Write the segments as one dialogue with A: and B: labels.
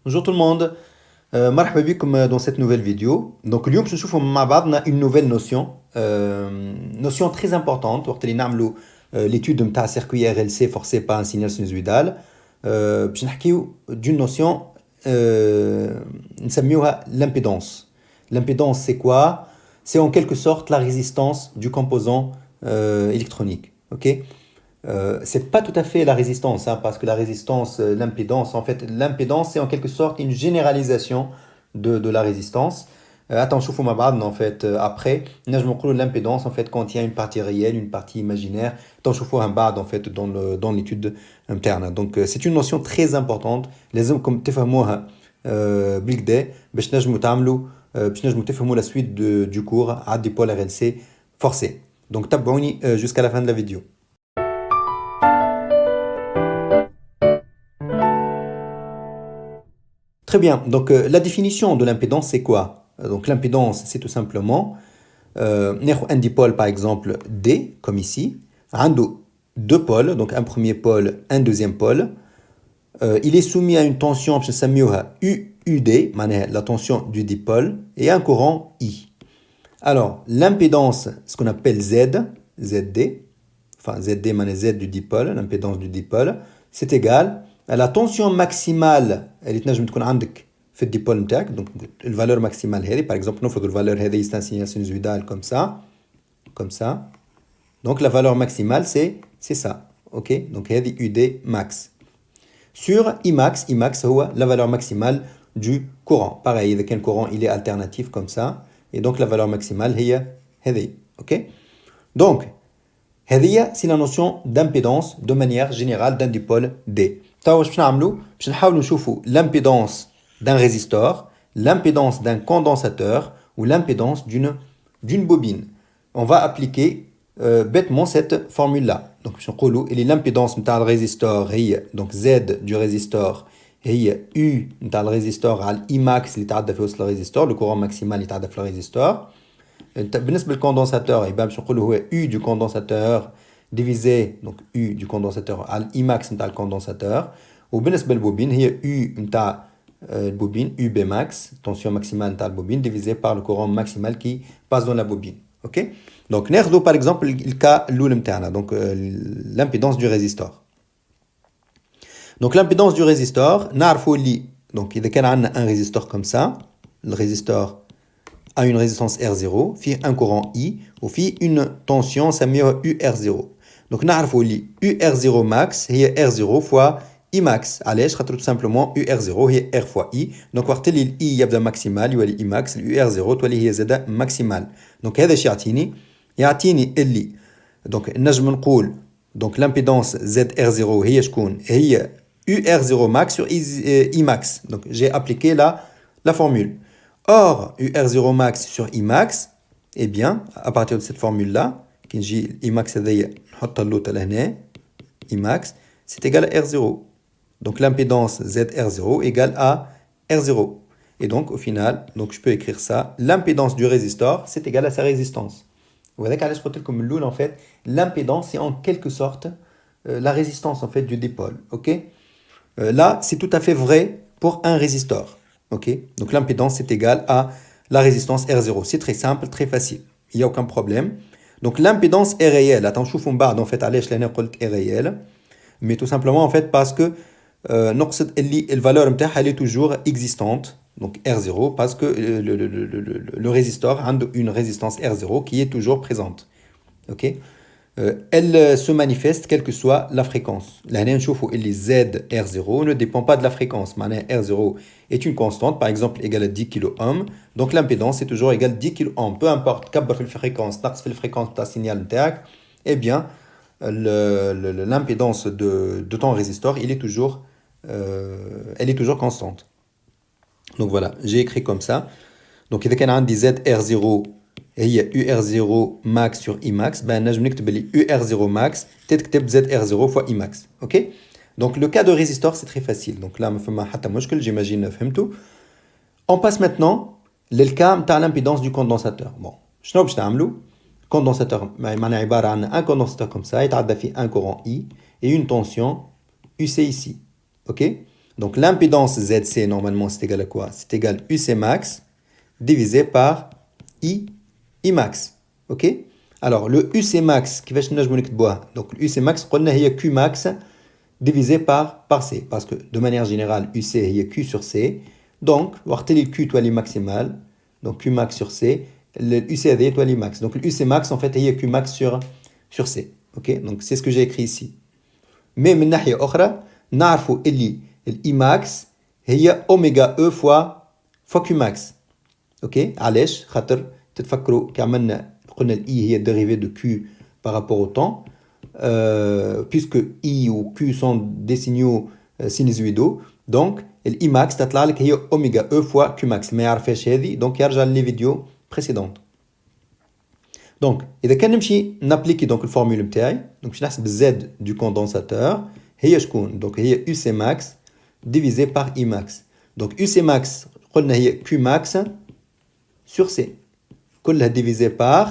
A: Bonjour tout le monde. مرحبا بكم dans cette nouvelle vidéo. Donc اليوم باش نشوفوا مع بعضنا une nouvelle notion notion très importante وقت اللي نعملوا l'étude نتاع circuit RLC forcé par un signal sinusoïdal. باش نحكيو d'une notion نسميوها l'impédance. L'impédance c'est quoi? C'est en quelque sorte la résistance du composant électronique. OK? C'est pas tout à fait la résistance, hein, parce que la résistance, l'impédance, en fait, l'impédance, c'est en quelque sorte une généralisation de la résistance. Attends, شوفوا مع بعضنا, en fait, après, نجم نقولوا l'impédance, en fait, quand il y a une partie réelle, une partie imaginaire. Attends, شوفوا un بعد, en fait, dans l'étude interne. Donc, c'est une notion très importante. لازمكم تفهموها بالكدا باش نجموا تعملوا باش نجموا تفهموا la suite du cours à dipôle RLC forcé. Donc, تابعوني jusqu'à la fin de la vidéo. Très bien. Donc, la définition de l'impédance, c'est quoi? Donc, l'impédance, c'est tout simplement un dipôle, par exemple, D, comme ici. Un deux pôles, donc un premier pôle, un deuxième pôle. Il est soumis à une tension, UUD, la tension du dipôle, et un courant I. Alors, l'impédance, ce qu'on appelle Z, ZD, enfin ZD, Z du dipôle, l'impédance du dipôle, c'est égal à la tension maximale اللي تنجم تكون عندك في الديبول نتاعك. Donc la valeur maximale هذه, par exemple نفرض la valeur هذه c'est un signal sinusoïdal comme ça. Donc la valeur maximale c'est ça. OK? Donc هذه UD max. Sur Imax هو la valeur maximale du courant. Pareil, avec un courant il est alternatif comme ça, et donc la valeur maximale هي هذه. OK? Donc c'est la notion d'impédance de manière générale d'un dipôle D. باش نحاولوا نشوفوا l'impédance d'un résistor, l'impédance d'un condensateur ou l'impédance d'une bobine. On va appliquer bêtement cette formule-là. Donc باش نقولوا l'impédance نتاع الريزيستور هي donc Z du résistor هي U نتاع الريزيستور على Imax اللي تعدى في وسط الريزيستور, le courant maximal اللي تعدى في الريزيستور. بالنسبة للكوندنساتور يبقى باش نقولوا هو U du condensateur divisé donc U du condensateur على Imax نتاع الكوندنساتور. وبالنسبة للبوبين هي U نتاع البوبين UB max, tension maximale نتاع البوبين divisé par le courant maximal qui passe dans la bobine. OK? Donc ناخذوا par exemple le cas الأول نتاعنا, donc l'impédance du résistor. Donc l'impédance du résistor نعرفوا اللي donc إذا كان عندنا un résistor comme ça, le résistor a une résistance R0, fait un courant I, ou fait une tension, ça met UR0. Donc, nous avons UR0 max, c'est R0 fois I max. Allez, je vais tout simplement UR0, c'est R fois I. Donc, quand il y a I maximal, il y a I max, UR0, il y a Z maximal. Donc, c'est ce qu'il y a. Donc, donc l'impédance ZR0, c'est UR0 max sur I max. Donc, j'ai appliqué la formule. Or, UR0 max sur Imax, eh bien, à partir de cette formule-là, qui dit Imax Imax, c'est égal à R0. Donc l'impédance ZR0 égale à R0. Et donc, au final, donc, je peux écrire ça. L'impédance du résistor, c'est égal à sa résistance. Vous voyez qu'à comme l'oul, en fait, l'impédance, c'est en quelque sorte la résistance en fait, du dipôle. Okay? Là, c'est tout à fait vrai pour un résistor. Okay? Donc l'impédance c'est égal à la résistance R0. C'est très simple, très facile. Il n'y a aucun problème. Donc l'impédance est réelle. Attends, je vous en fait, allez, je l'ai est réelle. Mais tout simplement, en fait, parce que la valeur elle est toujours existante. Donc R0, parce que le résistor a une résistance R0 qui est toujours présente. Ok? Elle se manifeste quelle que soit la fréquence. Là, on voit que Z R0 ne dépend pas de la fréquence. R0 est une constante, par exemple, égale à 10 kΩ. Donc l'impédance est toujours égale à 10 kΩ. Peu importe quelle fréquence, la fréquence de signal intact, eh bien, l'impédance de ton résistor, elle est toujours constante. Donc voilà, j'ai écrit comme ça. Donc il y a un Z R0 هي UR0 max sur Imax, ben نجم نكتب لي UR0 max تكتب ZR0 fois Imax. OK? Donc le cas de résistor c'est très facile. Donc là ما فما حتى مشكل, j'imagine فهمتوا. On passe maintenant للكا نتاع l'impédance du condensateur. Bon, شنو باش نعملوا؟ condensateur معناها عبارة عن un condensateur comme ça يتعدى فيه un courant I et une tension UC ici. OK? Donc l'impédance ZC, normalement, c'est égal à quoi? C'est égal à UC max divisé par I max. Ok? Alors, le UC max, qui va changer de bois. Donc, le UC max, on a Q max divisé par C. Parce que, de manière générale, UC est Q sur C. Donc, on va le Q, toi, les maximal. Donc, Q max sur C. Le UC est toi, les max. Donc, le UC max, en fait, est Q max sur C. Ok? Donc, c'est ce que j'ai écrit ici. Mais, من ناحية أخرى, نعرفوا اللي الإي ماكس هي أوميغا أو فوا Q max. Ok? علاش؟ خاطر تتفكروا كعملنا قلنا الإي هي dérivée de Q par rapport au temps. Puisque I ou Q sont des signaux sinusoïdaux. Donc, l'I max تطلع لك هي أوميغا أو فوا Q max. ما يعرفهاش هذه. Donc, يرجع لي فيديو précédentes. Donc, إذا كان نمشي نابليكي donc الفورمule بتاعي. Donc, باش نحسب Z du condensateur. هي شكون؟ Donc, هي UC max divisé par I max. Donc, UC max قلنا هي Q max sur C. كلها divisé par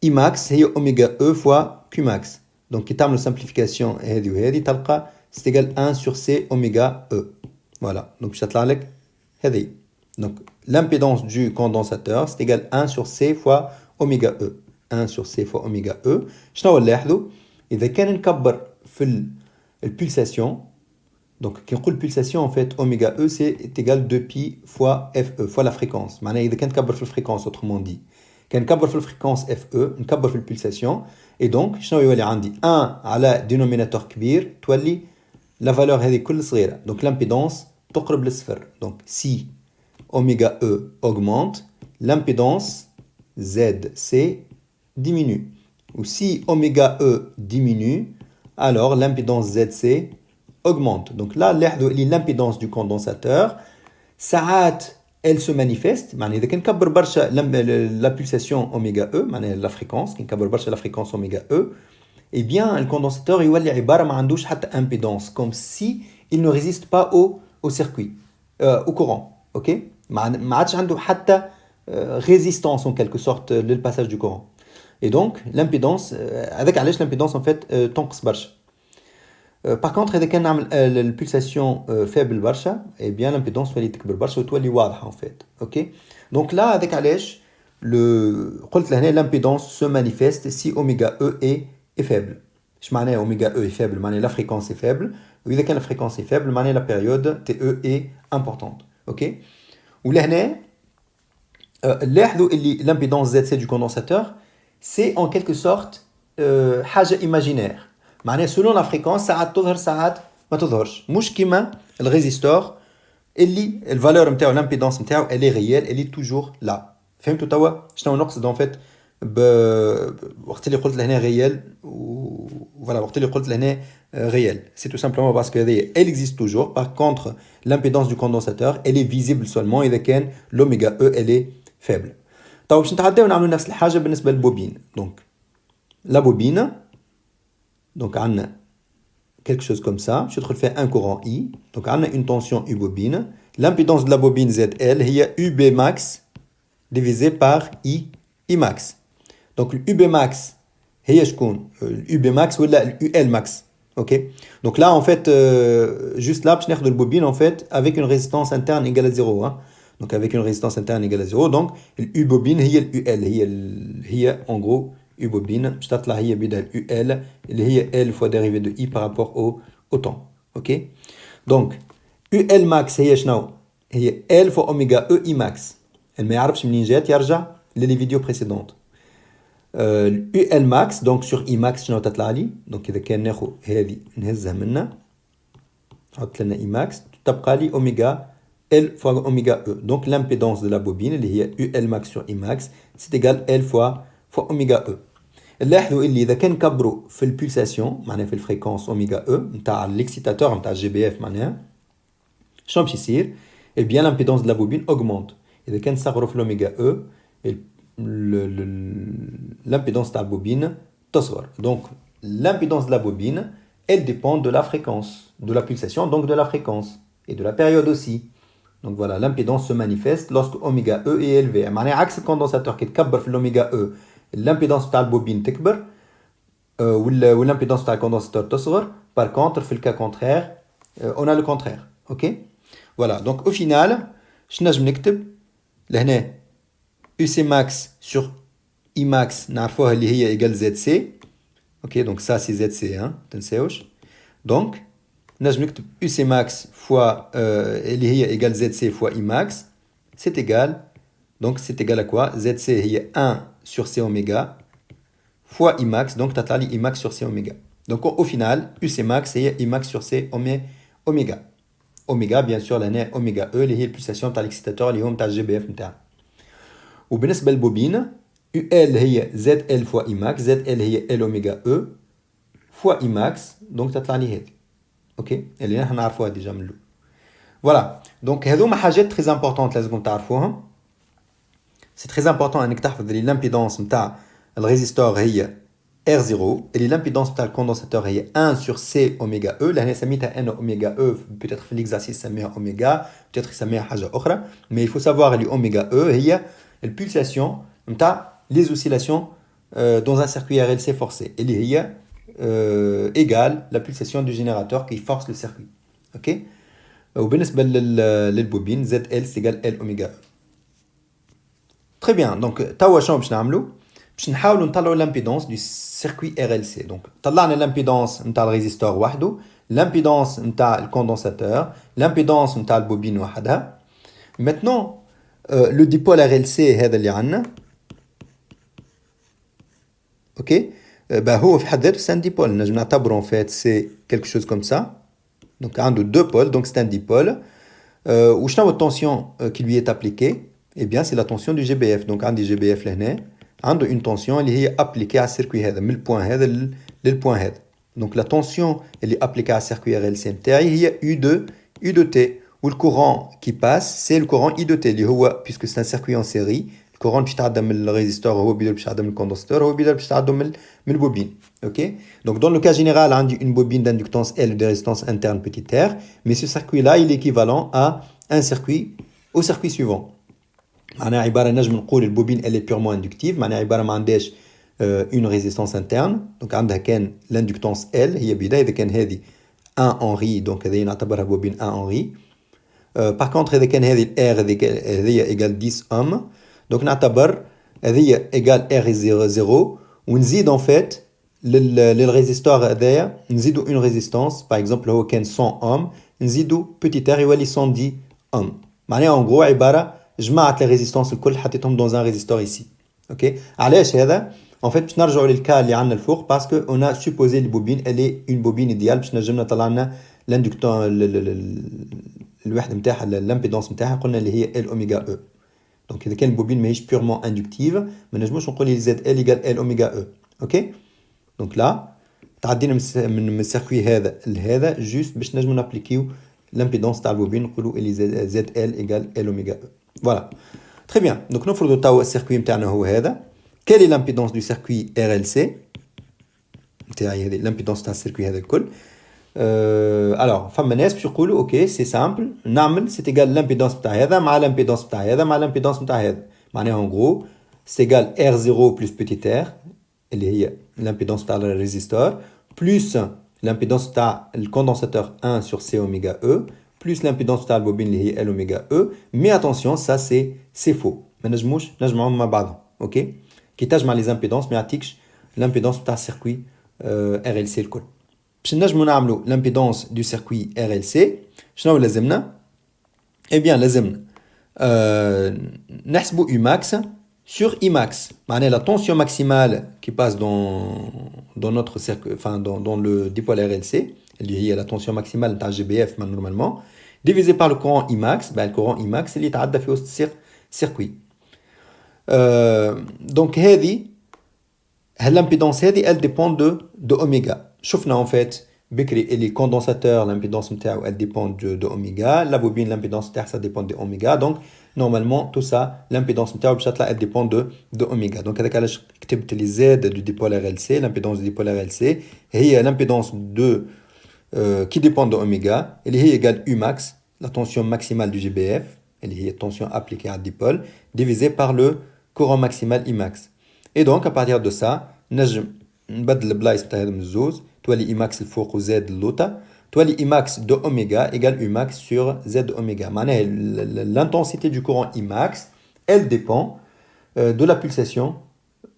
A: I max هي أوميغا أو فوا Q max. Donc, qui تعمل simplification هذه وهذه تلقى c'est égal 1 sur C oméga E. Voilà. Donc, je تطلع لك هذه. Donc, l'impédance du condensateur c'est égal 1 sur C fois oméga E. 1 sur C fois oméga E. شنو نلاحظوا؟ إذا كان نكبر في الpulsation, donc كي نقول pulsation en fait oméga E c'est égal 2pi fois Fe fois la fréquence. معناها إذا كان نكبر في الفريكونس autrement dit. كان نكبر في الفريكونس Fe نكبر في البulsation et donc شنو يولي عندي 1 على dénominateur كبير تولي la valeur هذه كل صغيرة. Donc l'impédance تقرب للصفر. Donc si oméga E augmente, l'impédance ZC diminue. Ou si oméga E diminue, alors l'impédance ZC augmente. Donc là, l'impédance du condensateur, ساعات elle se manifeste. معناها إذا كان كبر برشا la pulsation oméga E, معناها la fréquence, كي نكبر برشا la fréquence oméga E, eh bien, le condensateur يولي عبارة ما عندوش حتى impédance, comme si il ne résiste pas au circuit, au courant. Ok? ما عادش عنده حتى résistance en quelque sorte le passage du courant. Et donc, l'impédance, avec علاش l'impédance en fait تنقص برشا. Par contre, إذا كان نعمل الpulsation faible برشا, eh bien l'impédance تولي تكبر برشا وتولي واضحة en fait. Ok? Donc là, avec علاش قلت لهنا l'impédance se manifeste si oméga E est faible. Je معناه oméga E est faible, معناه la fréquence est faible. وإذا كان la fréquence est faible, معناه la période TE est importante. Ok? ولهنا لاحظوا اللي l'impédance ZC du condensateur, c'est en quelque sorte حاجة imaginaire. معناه selon la fréquence ساعات تظهر ساعات ما تظهرش. مش كيما الريزيستور اللي الفالور نتاعو l'impédance نتاعو elle est réelle, elle est toujours là. فهمتوا توا شنو نقصد en fait وقت اللي قلت لهنا réel voilà وقت اللي قلت لهنا réel, c'est tout simplement parce que elle existe toujours. Par contre, l'impédance du condensateur elle est visible seulement إذا كان l'oméga E elle est faible. طيب باش نتعداو نعملوا نفس الحاجة بالنسبة للبوبين. Donc la bobine, donc عندنا quelque chose comme ça, je te fais un courant I, donc on a une tension U bobine, l'impédance de la bobine ZL هي UB max divisé par I max. Donc le UB max هي شكون؟ UB max ولا UL max. Ok? Donc là en fait juste là باش ناخذ البوبين en fait avec une résistance interne égale à 0 hein? Donc avec une résistance interne égale à 0, donc U bobine هي UL هي en gros U bobine باش تطلع هي بدال UL اللي هي L fois dérivée de I par rapport au temps. Ok? Donc UL max هي شنو؟ هي L fois oméga E I max. اللي ما يعرفش منين جات يرجع للي فيديو بريسيدونت. UL max donc sur I max شنو تطلع لي؟ donc إذا كان ناخذ هذه نهزها منا نحط لنا I max تبقى لي oméga L fois oméga E. Donc l'impédance de la bobine اللي هي UL max sur I max c'est égal L fois oméga E. نلاحظوا اللي إذا كان نكبروا في البولساسيون معناها في الفريكونس اوميغا او نتاع l'excitateur نتاع الجي بي اف معناها شنو باش يصير؟ Eh bien l'impédance de la bobine augmente. إذا كان نصغروا في l'oméga E l'impédance de la bobine تصغر. Donc l'impédance de la bobine elle dépend de la fréquence de la pulsation, donc de la fréquence et de la période aussi. Donc voilà, l'impédance se manifeste lorsque oméga E est élevé. معناها عكس الكوندنساتور كي تكبر في l'oméga E l'impédance تاع البوبين تكبر والimpédance تاع الكوندنساتور تصغر. Par contre في الكا contraire on a le contraire. ok. Voilà, donc au final je نجم نكتب لهنا UC max sur I max نعرفوها اللي هي égale ZC. Ok, donc ça c'est ZC, hein, تنساوش. Donc نجم نكتب UC max fois اللي هي égale ZC fois I max, c'est égal. Donc c'est égal à quoi? ZC هي 1 sur C oméga fois I max, donc تطلع لي I max sur C oméga. Donc au final UC max هي I max sur C oméga. Oméga bien sûr لهنا oméga E اللي هي البulsation تاع l'excitateur اللي هو نتاع الجي بي اف نتاعنا. وبالنسبه للبوبين UL هي ZL fois I max, ZL هي L oméga E fois I max, donc تطلع لي هذه. اوكي اللي نحن نعرفوها ديجا من الاول. فوالا دونك هذوما حاجات تري امبورطونت لازمكم تعرفوهم. سي تري امبورطون انك تحفظ لي لامبيدونس نتاع الريزيستور هي R0 اللي لامبيدونس نتاع الكوندنساتور هي 1 sur C اوميغا E. لهنا سميتها N اوميغا E, peut-être في ليكزارسيس سميها اوميغا, peut-être يسميها حاجه اخرى, mais il faut savoir اللي اوميغا E هي البولساسيون نتاع les oscillations dans un circuit RLC forcé اللي هي égale la pulsation du générateur qui force le circuit. Ok. وبالنسبه للبوبين ZL c'est égal L oméga E. Très bien, donc توا شنو باش نعملو؟ باش نحاولوا نطلعوا لامبيدونس دو سيركوي RLC. دونك طلعنا لامبيدونس نتاع الريزيستور وحده, لامبيدونس نتاع الكوندنساتور, لامبيدونس نتاع البوبين وحدها. Maintenant لو ديبول RLC هذا اللي عندنا, اوكي, bah هو في حد ذاته سي ان ديبول, نجم نعتبره en fait c'est quelque chose comme ça. Donc عنده deux pôles, donc c'est un dipôle. وشنو التونسيون qui lui est appliquée? Eh bien c'est la tension du GBF. Donc عندي GBF لهنا عنده une tension اللي هي appliquée على السيركوي هذا من البوان هذا للبوان هذا. Donc la tension اللي appliquée على السيركوي RLC نتاعي هي U de T, où le courant qui passe c'est le courant I de T اللي هو, puisque c'est un circuit en série, le courant باش يتعدى من الريزيستور هو بيدير باش يتعدى من الكوندنساتور هو بيدير باش يتعدى من البوبين. Ok. Donc dans le cas général عندي une bobine d'inductance L de résistance interne petit r, mais ce circuit là il est équivalent à un circuit au circuit suivant. معناها عباره نجم نقول البوبين elle est purement inductive, معناها عباره ما عندهاش une résistance interne. Donc عندها كان l'inductance L هي بدايه اذا كان هذه 1 Henri, donc هذه نعتبرها بوبين 1 Henri. par contre اذا كان هذه R هذه ايجال 10 ohm, donc نعتبر هذه ايجال R0 ونزيد en fait للريزيستور هذايا نزيدو اون ريزيستانس. باغ اكزومبل هو كان 100 اوم, نزيدو بوتيت ار يولي 110 اوم. معناها اون غرو عباره جمعت لي ريزيستانس الكل حطيتهم دون ان ريزيستور ايسي. اوكي. علاش هذا؟ ان فيت باش نرجعوا للكا اللي عندنا الفوق, باسكو اون ا سوبوزي البوبين الي اون بوبين ايديال باش نجم نطلع لنا لاندكتون الوحده نتاعها الامبيدونس نتاعها قلنا اللي هي ال اوميغا او. دونك اذا كان البوبين ماهيش بيورمون اندكتيف ما نجموش نقول لي زد ال ايجال ال اوميغا او. اوكي. دونك لا تعدينا من السيركوي هذا لهذا جوست باش نجمو نابليكيو لامبيدونس تاع البوبين نقولوا اللي زد ال ايجال ال اوميغا او. فوالا تري بيان. دونك نفرضوا توا السيركوي نتاعنا هو هذا. كال اي لامبيدونس دو سيركوي ار ال سي نتاعي, هذه لامبيدونس تاع السيركوي هذا الكل. الوغ فما ناس باش يقولوا اوكي سي سامبل, نعمل سي ايجال لامبيدونس نتاع هذا مع لامبيدونس نتاع هذا مع لامبيدونس نتاع هذا. معناها اون غرو سي ايجال ار 0 بلس بوتيت ار اللي هي l'impédance تاع الريزيستور plus l'impédance تاع الكوندنساتور 1 sur C oméga E plus l'impédance تاع البوبين اللي هي L oméga E. mais attention ça c'est faux, ما نجموش نجمعهم مع بعضهم. اوكي. كي تجمع لي زامبيدونس ما يعطيكش لامبيدونس تاع السيركوي RLC الكل. باش نجمو نعملو لامبيدونس دو سيركوي RLC شنو لازمنا؟ eh bien لازمنا نحسبو U max sur I max. معناها la tension maximale qui passe dans notre cercle, enfin dans le dipôle RLC اللي هي la tension maximale نتاع GBF normalement divisé par le courant I max. bah le courant I max اللي يتعدى في وسط circuit. donc هذه لامبيدونس هذه elle dépend de oméga. شفنا en fait بكري اللي condensateur l'impédance نتاعو elle dépend de oméga, la bobine l'impédance نتاعها ça dépend de oméga. donc normalement tout ça l'impédance نتاعو باش تطلع elle dépend de oméga. donc هذاك علاش كتبت لي Z du dipôle RLC, l'impédance du dipôle RLC هي l'impédance de qui dépend de oméga اللي هي égale U max, la tension maximale du GBF اللي هي tension appliquée à dipôle divisé par le courant maximal I max. et donc à partir de ça نجم نبدل البلايص نتاع هذوم الزوز تولي I max الفوق و Z اللوطا Toi, Imax de oméga égale Umax sur Z oméga. L'intensité du courant Imax, elle dépend de la pulsation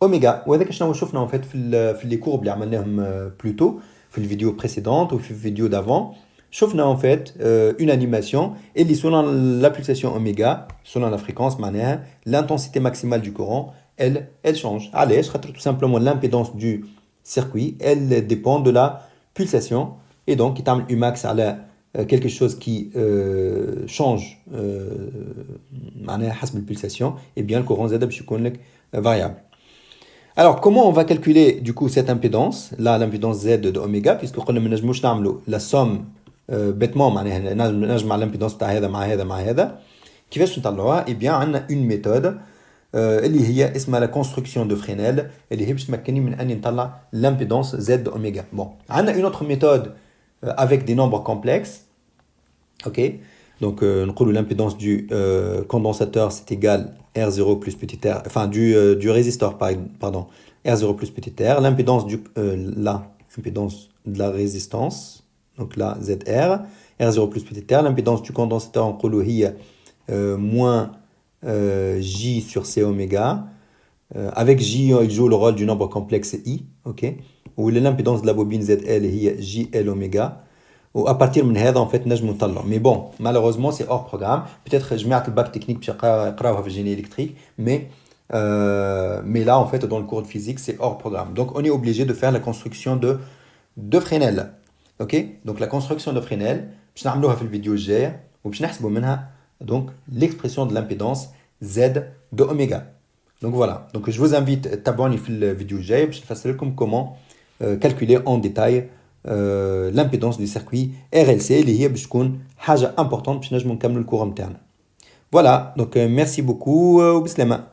A: oméga. وهذاك شنو شفنا en fait في les courbes اللي عملناهم plus tôt في الفيديو précédente ou في الفيديو d'avant. شفنا en fait une animation اللي selon la pulsation oméga, selon la fréquence معناها l'intensité maximale du courant, elle change. علاش خاطر tout simplement l'impédance du circuit, elle dépend de la pulsation et donc il تعمل Umax على quelque chose qui change معناها حسب البulsation, et bien le courant Z باش يكون لك variable. Alors, comment on va calculer du coup cette impédance, là l'impédance Z de oméga, puisque قلنا ما نجموش نعملوا la somme bêtement معناها نجمع l'impédance تاع هذا مع هذا مع هذا. كيفاش نطلعوها؟ Eh bien عندنا une méthode اللي هي اسمها la construction de Fresnel, اللي هي باش تمكنني من اني نطلع l'impédance Z de oméga. Bon, عندنا une autre méthode avec des nombres complexes. OK? Donc نقولوا l'impédance du condensateur c'est égal R0 plus petit r, enfin du résistor pardon, R0 plus petit r, l'impédance l'impédance de la résistance, donc là ZR, R0 plus petit r, l'impédance du condensateur نقولوا هي moins J sur C oméga, avec J il joue le rôle du nombre complexe I, ok, ou l'impédance de la bobine ZL هي JL oméga. Ou à partir de là, en fait, نجم نطلع. Mais bon, malheureusement, c'est hors programme. Peut-être جمعت الباك technique باش يقراوها في الجيني électrique, mais là, en fait, dans le cours de physique, c'est hors programme. Donc, on est obligé de faire la construction de Fresnel. Ok? Donc, la construction de Fresnel, باش نعملوها في الفيديو الجاي وباش نحسبوا منها donc l'expression de l'impédance Z de oméga. Donc voilà. Donc, je vous invite à t'abonner في الفيديو الجاي باش نفسر لكم comment calculer en détail l'impédance du circuit RLC اللي هي باش تكون حاجه importante باش نجمو نكملوا الكورة نتاعنا. Voilà, donc merci beaucoup وبسلامة.